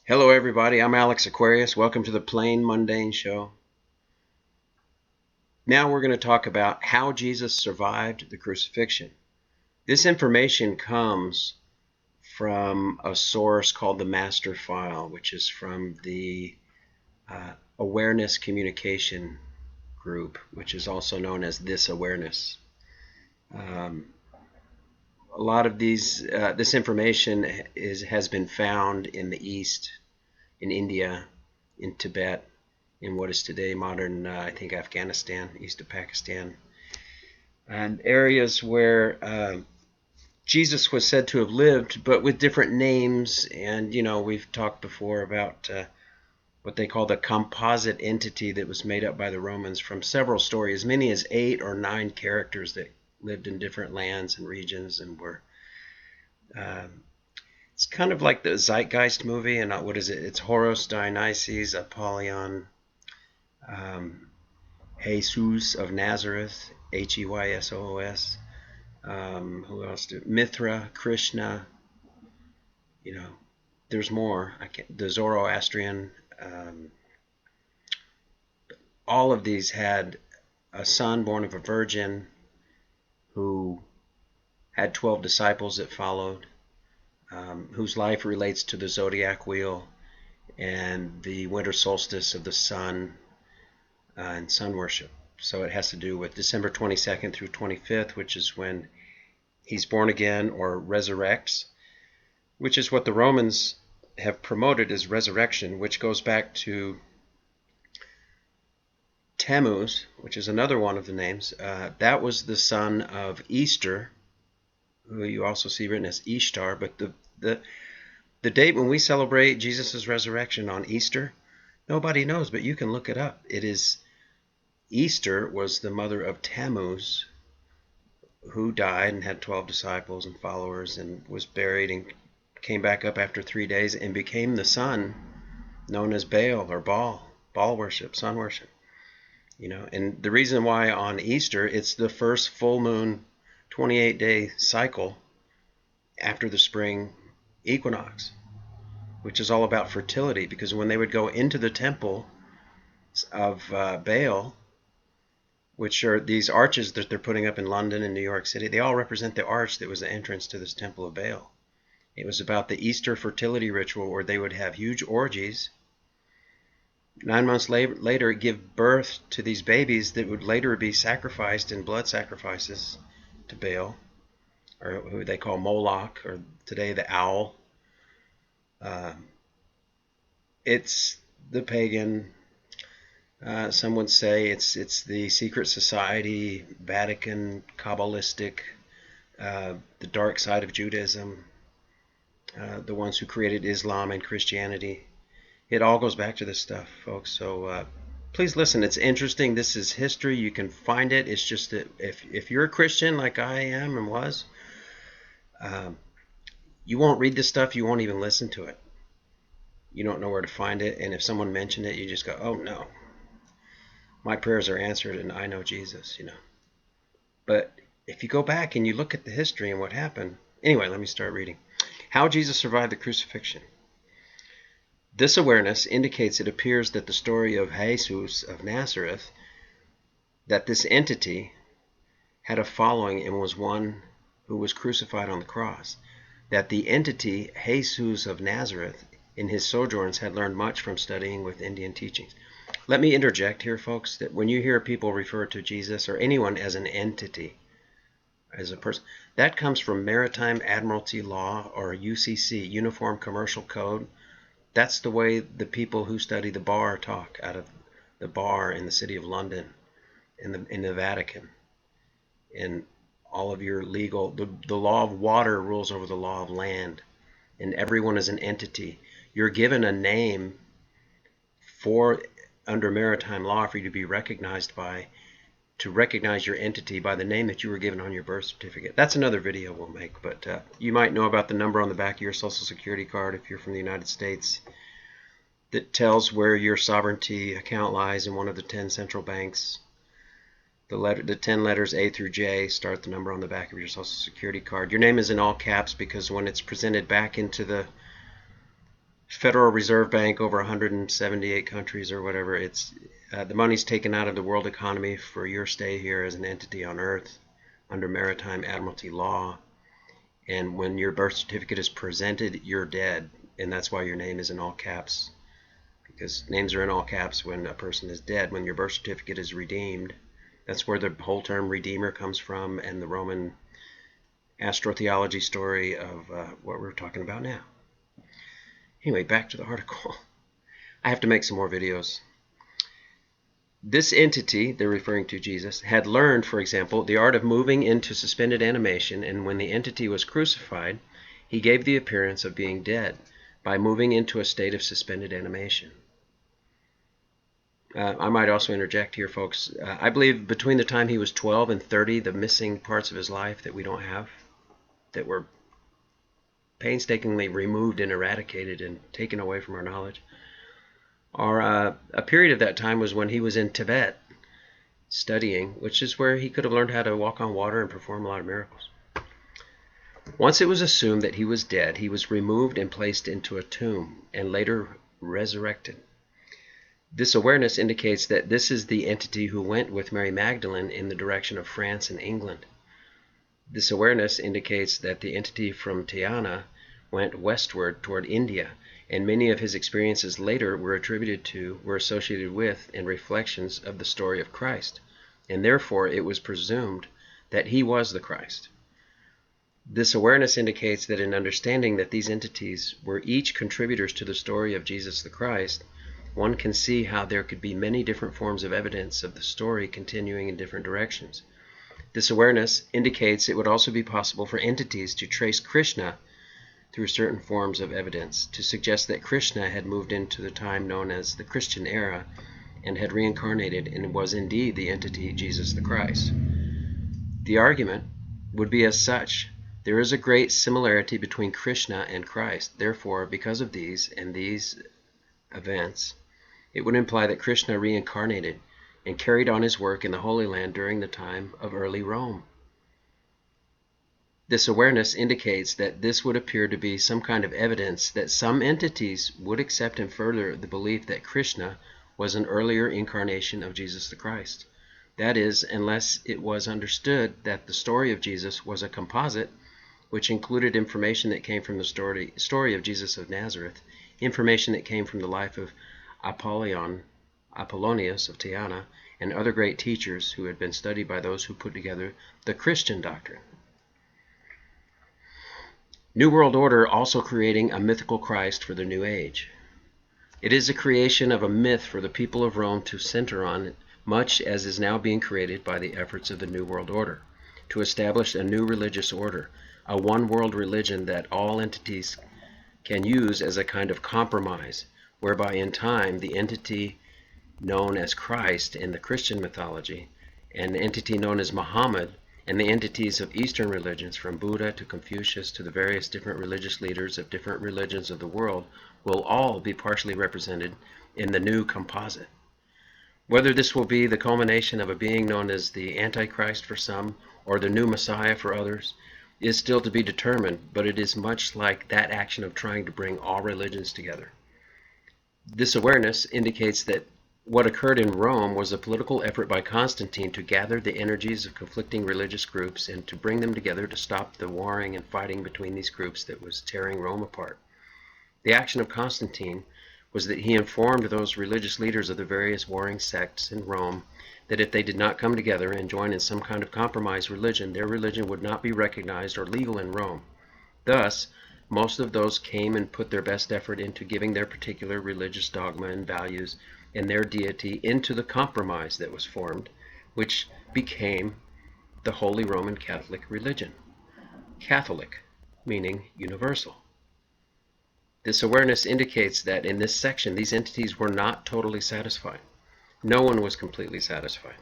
Hello everybody, I'm Alex Aquarius. Welcome to the Plain Mundane Show. Now we're going to talk about how Jesus survived the crucifixion. This information comes from a source called the Master File, which is from the Awareness Communication Group, which is also known as This Awareness. A lot of this information has been found in the East, in India, in Tibet, in what is today modern, I think, Afghanistan, east of Pakistan, and areas where Jesus was said to have lived, but with different names. And, we've talked before about what they call the composite entity that was made up by the Romans from several stories, as many as 8 or 9 characters that lived in different lands and regions and were... it's kind of like the Zeitgeist movie, and what is it? It's Horus, Dionysus, Apollyon, Jesus of Nazareth, Heysos. Who else? Mithra, Krishna. There's more. The Zoroastrian. All of these had a son born of a virgin who had 12 disciples that followed, whose life relates to the zodiac wheel and the winter solstice of the sun and sun worship. So it has to do with December 22nd through 25th, which is when he's born again or resurrects, which is what the Romans have promoted as resurrection, which goes back to Tammuz, which is another one of the names. That was the son of Easter, who you also see written as Ishtar. But the date when we celebrate Jesus' resurrection on Easter, nobody knows, but you can look it up. It is Easter was the mother of Tammuz, who died and had 12 disciples and followers and was buried and came back up after 3 days and became the sun known as Baal or Baal worship, sun worship. And the reason why on Easter it's the first full moon 28-day cycle after the spring equinox, which is all about fertility, because when they would go into the temple of Baal, which are these arches that they're putting up in London and New York City, they all represent the arch that was the entrance to this temple of Baal. It was about the Easter fertility ritual where they would have huge orgies. 9 months later, give birth to these babies that would later be sacrificed in blood sacrifices to Baal, or who they call Moloch, or today the owl. It's the pagan. Some would say it's the secret society, Vatican, Kabbalistic, the dark side of Judaism, the ones who created Islam and Christianity. It all goes back to this stuff, folks. So please listen. It's interesting. This is history. You can find it. It's just that if you're a Christian like I am and was, you won't read this stuff. You won't even listen to it. You don't know where to find it. And if someone mentioned it, you just go, oh, no. My prayers are answered and I know Jesus, But if you go back and you look at the history and what happened... Anyway, let me start reading. How Jesus survived the crucifixion. This awareness indicates it appears that the story of Jesus of Nazareth, that this entity had a following and was one who was crucified on the cross. That the entity Jesus of Nazareth in his sojourns had learned much from studying with Indian teachings. Let me interject here, folks, that when you hear people refer to Jesus or anyone as an entity, as a person, that comes from Maritime Admiralty Law, or UCC, Uniform Commercial Code. That's the way the people who study the bar talk, out of the bar in the city of London, in the Vatican. And all of your legal, the law of water rules over the law of land, and everyone is an entity. You're given a name under maritime law for you to be recognized by, to recognize your entity by the name that you were given on your birth certificate. That's another video we'll make, but you might know about the number on the back of your Social Security card if you're from the United States that tells where your sovereignty account lies in one of the 10 central banks. The 10 letters A through J start the number on the back of your Social Security card. Your name is in all caps because when it's presented back into the Federal Reserve Bank over 178 countries or whatever. It's the money's taken out of the world economy for your stay here as an entity on Earth under maritime admiralty law. And when your birth certificate is presented, you're dead, and that's why your name is in all caps. Because names are in all caps when a person is dead. When your birth certificate is redeemed, that's where the whole term redeemer comes from, and the Roman astrotheology story of what we're talking about now. Anyway, back to the article. I have to make some more videos. This entity, they're referring to Jesus, had learned, for example, the art of moving into suspended animation, and when the entity was crucified, he gave the appearance of being dead by moving into a state of suspended animation. I might also interject here, folks. I believe between the time he was 12 and 30, the missing parts of his life that we don't have, that were painstakingly removed and eradicated and taken away from our knowledge, or a period of that time was when he was in Tibet studying, which is where he could have learned how to walk on water and perform a lot of miracles. Once it was assumed that he was dead, he was removed and placed into a tomb and later resurrected. This awareness indicates that this is the entity who went with Mary Magdalene in the direction of France and England. This awareness indicates that the entity from Tyana went westward toward India, and many of his experiences later were associated with, and reflections of the story of Christ, and therefore it was presumed that he was the Christ. This awareness indicates that in understanding that these entities were each contributors to the story of Jesus the Christ, one can see how there could be many different forms of evidence of the story continuing in different directions. This awareness indicates it would also be possible for entities to trace Krishna through certain forms of evidence, to suggest that Krishna had moved into the time known as the Christian era and had reincarnated and was indeed the entity Jesus the Christ. The argument would be as such: there is a great similarity between Krishna and Christ. Therefore, because of these and these events, it would imply that Krishna reincarnated and carried on his work in the Holy Land during the time of early Rome. This awareness indicates that this would appear to be some kind of evidence that some entities would accept and further the belief that Krishna was an earlier incarnation of Jesus the Christ. That is, unless it was understood that the story of Jesus was a composite, which included information that came from the story of Jesus of Nazareth, information that came from the life of Apollonius of Tyana, and other great teachers who had been studied by those who put together the Christian doctrine. New World Order also creating a mythical Christ for the New Age. It is a creation of a myth for the people of Rome to center on, much as is now being created by the efforts of the New World Order, to establish a new religious order, a one-world religion that all entities can use as a kind of compromise, whereby in time the entity known as Christ in the Christian mythology, and the entity known as Muhammad, and the entities of Eastern religions, from Buddha to Confucius to the various different religious leaders of different religions of the world, will all be partially represented in the new composite. Whether this will be the culmination of a being known as the Antichrist for some, or the new Messiah for others, is still to be determined, but it is much like that action of trying to bring all religions together. This awareness indicates that what occurred in Rome was a political effort by Constantine to gather the energies of conflicting religious groups and to bring them together to stop the warring and fighting between these groups that was tearing Rome apart. The action of Constantine was that he informed those religious leaders of the various warring sects in Rome that if they did not come together and join in some kind of compromise religion, their religion would not be recognized or legal in Rome. Thus, most of those came and put their best effort into giving their particular religious dogma and values and their deity into the compromise that was formed, which became the Holy Roman Catholic religion. Catholic, meaning universal. This awareness indicates that in this section, these entities were not totally satisfied. No one was completely satisfied,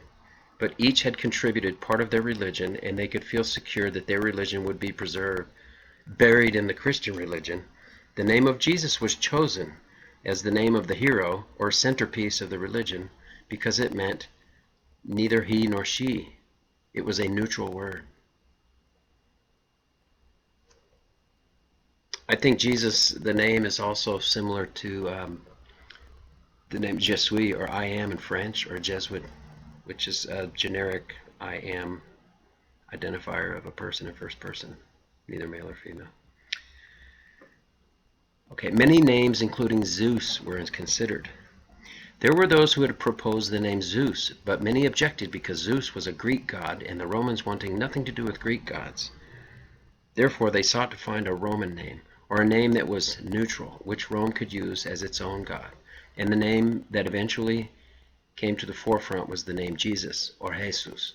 but each had contributed part of their religion, and they could feel secure that their religion would be preserved. Buried in the Christian religion, the name of Jesus was chosen as the name of the hero or centerpiece of the religion because it meant neither he nor she. It was a neutral word. I think Jesus, the name is also similar to the name Je suis, or I am in French, or Jesuit, which is a generic I am identifier of a person in first person, neither male or female. Okay, many names, including Zeus, were considered. There were those who had proposed the name Zeus, but many objected because Zeus was a Greek god and the Romans wanting nothing to do with Greek gods. Therefore, they sought to find a Roman name, or a name that was neutral, which Rome could use as its own god. And the name that eventually came to the forefront was the name Jesus, or Jesus,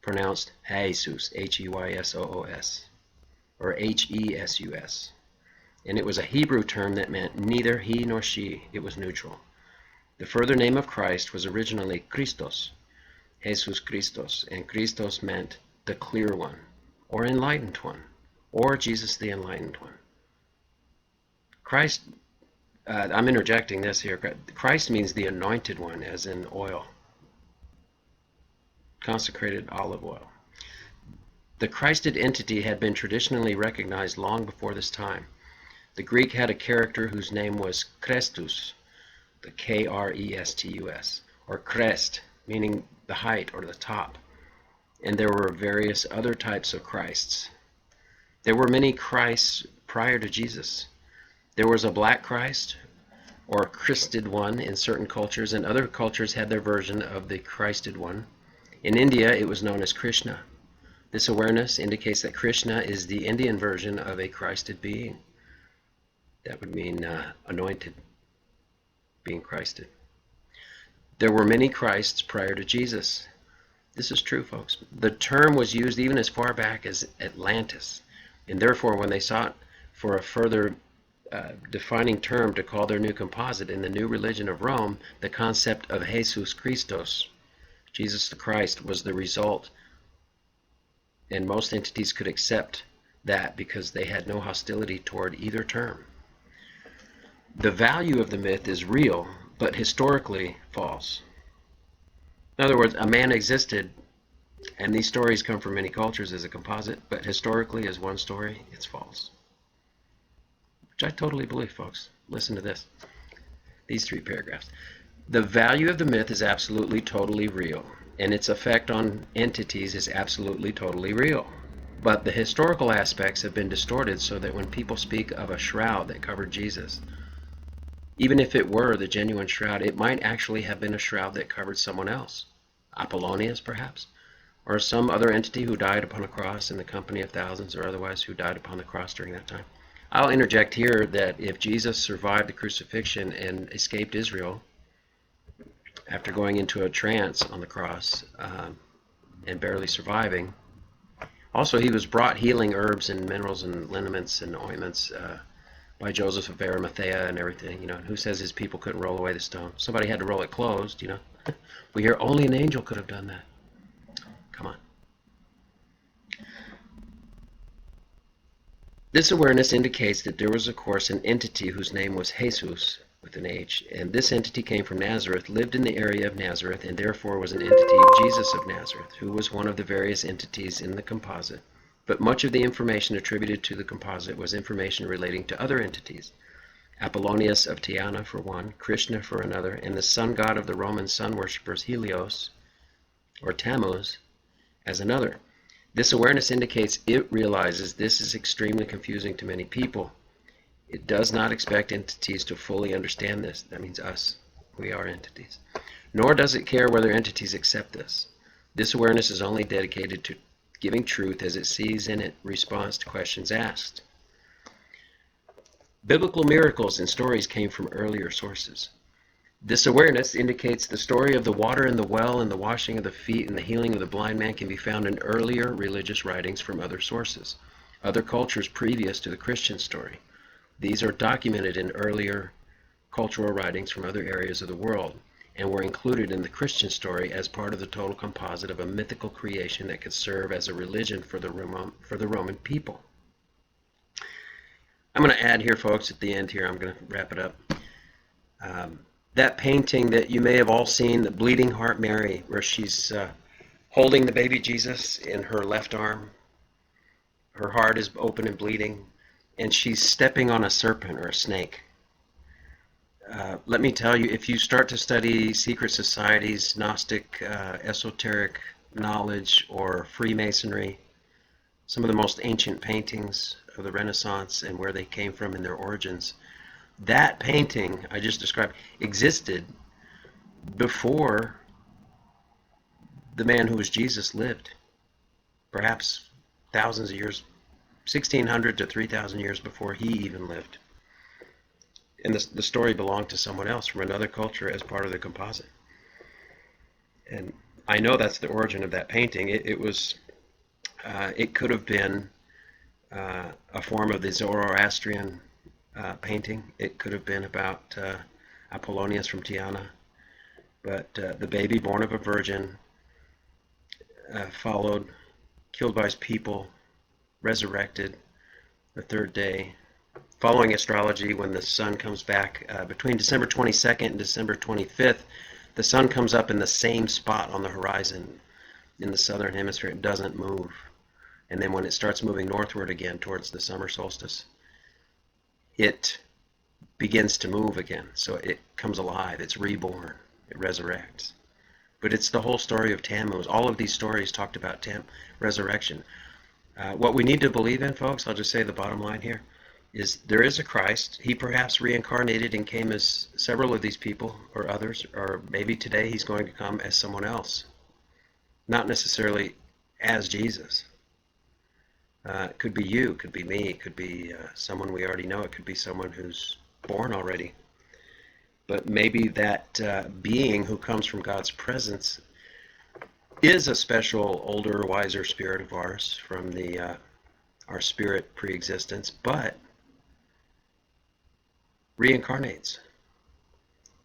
pronounced Jesus, H-E-Y-S-O-O-S, or H-E-S-U-S. And it was a Hebrew term that meant neither he nor she. It was neutral. The further name of Christ was originally Christos, Jesus Christos, and Christos meant the clear one, or enlightened one, or Jesus the enlightened one. Christ, I'm interjecting this here, Christ means the anointed one, as in oil, consecrated olive oil. The Christed entity had been traditionally recognized long before this time. The Greek had a character whose name was Krestus, the K-R-E-S-T-U-S, or crest, meaning the height or the top. And there were various other types of Christs. There were many Christs prior to Jesus. There was a black Christ, or Christed one in certain cultures, and other cultures had their version of the Christed one. In India, it was known as Krishna. This awareness indicates that Krishna is the Indian version of a Christed being. That would mean anointed, being Christed. There were many Christs prior to Jesus. This is true, folks. The term was used even as far back as Atlantis, and therefore when they sought for a further defining term to call their new composite in the new religion of Rome, the concept of Jesus Christos, Jesus the Christ, was the result, and most entities could accept that because they had no hostility toward either term. The value of the myth is real, but historically false. In other words, a man existed, and these stories come from many cultures as a composite, but historically as one story, it's false. Which I totally believe, folks. Listen to this. These 3 paragraphs. The value of the myth is absolutely totally real, and its effect on entities is absolutely totally real. But the historical aspects have been distorted so that when people speak of a shroud that covered Jesus, even if it were the genuine shroud, it might actually have been a shroud that covered someone else. Apollonius, perhaps, or some other entity who died upon a cross in the company of thousands, or otherwise who died upon the cross during that time. I'll interject here that if Jesus survived the crucifixion and escaped Israel after going into a trance on the cross and barely surviving, also he was brought healing herbs and minerals and liniments and ointments by Joseph of Arimathea and everything, who says his people couldn't roll away the stone. Somebody had to roll it closed, We hear only an angel could have done that. Come on. This awareness indicates that there was, of course, an entity whose name was Jesus, with an H, and this entity came from Nazareth, lived in the area of Nazareth, and therefore was an entity, Jesus of Nazareth, who was one of the various entities in the composite. But much of the information attributed to the composite was information relating to other entities. Apollonius of Tyana for one, Krishna for another, and the sun god of the Roman sun worshippers, Helios, or Tammuz, as another. This awareness indicates it realizes this is extremely confusing to many people. It does not expect entities to fully understand this. That means us. We are entities. Nor does it care whether entities accept this. This awareness is only dedicated to giving truth as it sees in it response to questions asked. Biblical miracles and stories came from earlier sources. This awareness indicates the story of the water in the well and the washing of the feet and the healing of the blind man can be found in earlier religious writings from other sources, other cultures previous to the Christian story. These are documented in earlier cultural writings from other areas of the world and were included in the Christian story as part of the total composite of a mythical creation that could serve as a religion for the Roman people. I'm going to add here, folks, at the end here, I'm going to wrap it up. That painting that you may have all seen, the Bleeding Heart Mary, where she's holding the baby Jesus in her left arm. Her heart is open and bleeding, and she's stepping on a serpent or a snake. Let me tell you, if you start to study secret societies, Gnostic, esoteric knowledge, or Freemasonry, some of the most ancient paintings of the Renaissance and where they came from in their origins, that painting I just described existed before the man who was Jesus lived, perhaps thousands of years, 1600 to 3000 years before he even lived. And the story belonged to someone else from another culture as part of the composite. And I know that's the origin of that painting. It could have been a form of the Zoroastrian painting. It could have been about Apollonius from Tyana. But the baby born of a virgin, followed, killed by his people, resurrected the third day. Following astrology, when the sun comes back, between December 22nd and December 25th, the sun comes up in the same spot on the horizon in the southern hemisphere. It doesn't move. And then when it starts moving northward again towards the summer solstice, it begins to move again. So it comes alive. It's reborn. It resurrects. But it's the whole story of Tammuz. All of these stories talked about resurrection. What we need to believe in, folks, I'll just say the bottom line here, is there is a Christ. He perhaps reincarnated and came as several of these people or others, or maybe today he's going to come as someone else. Not necessarily as Jesus. It could be you, it could be me, it could be someone we already know, it could be someone who's born already. But maybe that being who comes from God's presence is a special, older, wiser spirit of ours from our spirit pre-existence, but reincarnates.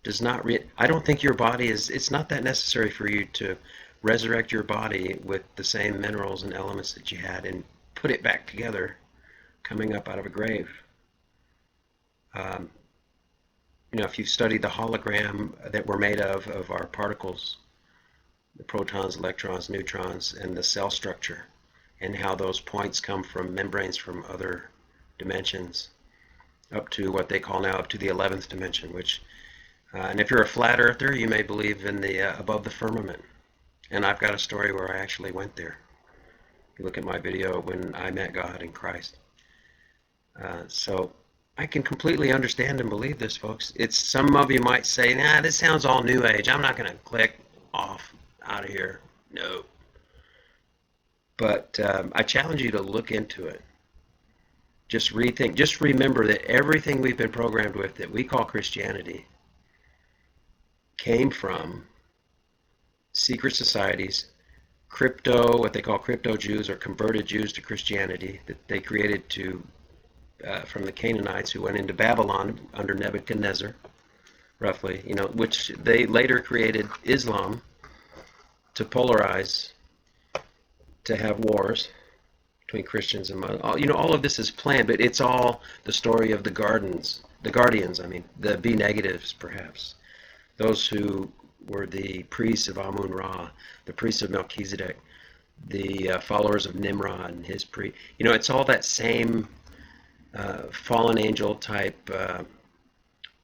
Does not I don't think your body it's not that necessary for you to resurrect your body with the same minerals and elements that you had and put it back together coming up out of a grave. If you've studied the hologram that we're made of our particles, the protons, electrons, neutrons, and the cell structure, and how those points come from membranes from other dimensions up to what they call now up to the 11th dimension, which, and if you're a flat earther, you may believe in the above the firmament. And I've got a story where I actually went there. You look at my video when I met God in Christ. So I can completely understand and believe this, folks. Some of you might say, nah, this sounds all New Age. I'm not going to click off out of here. No. But I challenge you to look into it. Just rethink. Just remember that everything we've been programmed with that we call Christianity came from secret societies, what they call crypto Jews or converted Jews to Christianity that they created from the Canaanites who went into Babylon under Nebuchadnezzar, roughly, which they later created Islam to polarize, to have wars between Christians and Muslims. All of this is planned, but it's all the story of the guardians, the B negatives, perhaps. Those who were the priests of Amun-Ra, the priests of Melchizedek, the followers of Nimrod and his it's all that same fallen angel type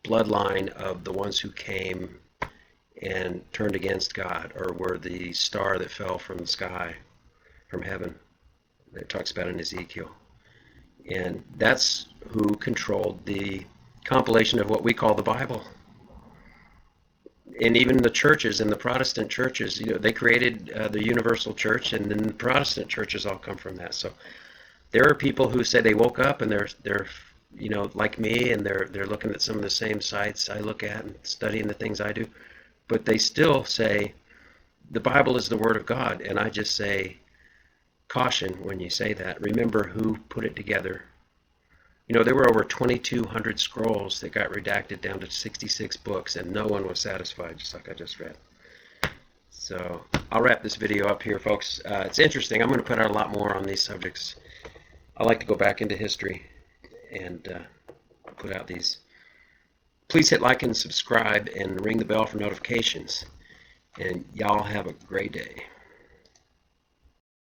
bloodline of the ones who came and turned against God, or were the star that fell from the sky, from heaven. It talks about in Ezekiel. And that's who controlled the compilation of what we call the Bible. And even the churches and the Protestant churches, they created the universal church, and then the Protestant churches all come from that. So there are people who say they woke up and they're like me, and they're looking at some of the same sites I look at and studying the things I do, but they still say the Bible is the Word of God. And I just say, caution when you say that. Remember who put it together. There were over 2,200 scrolls that got redacted down to 66 books, and no one was satisfied, just like I just read. So I'll wrap this video up here, folks. It's interesting. I'm going to put out a lot more on these subjects. I like to go back into history and put out these. Please hit like and subscribe and ring the bell for notifications. And y'all have a great day.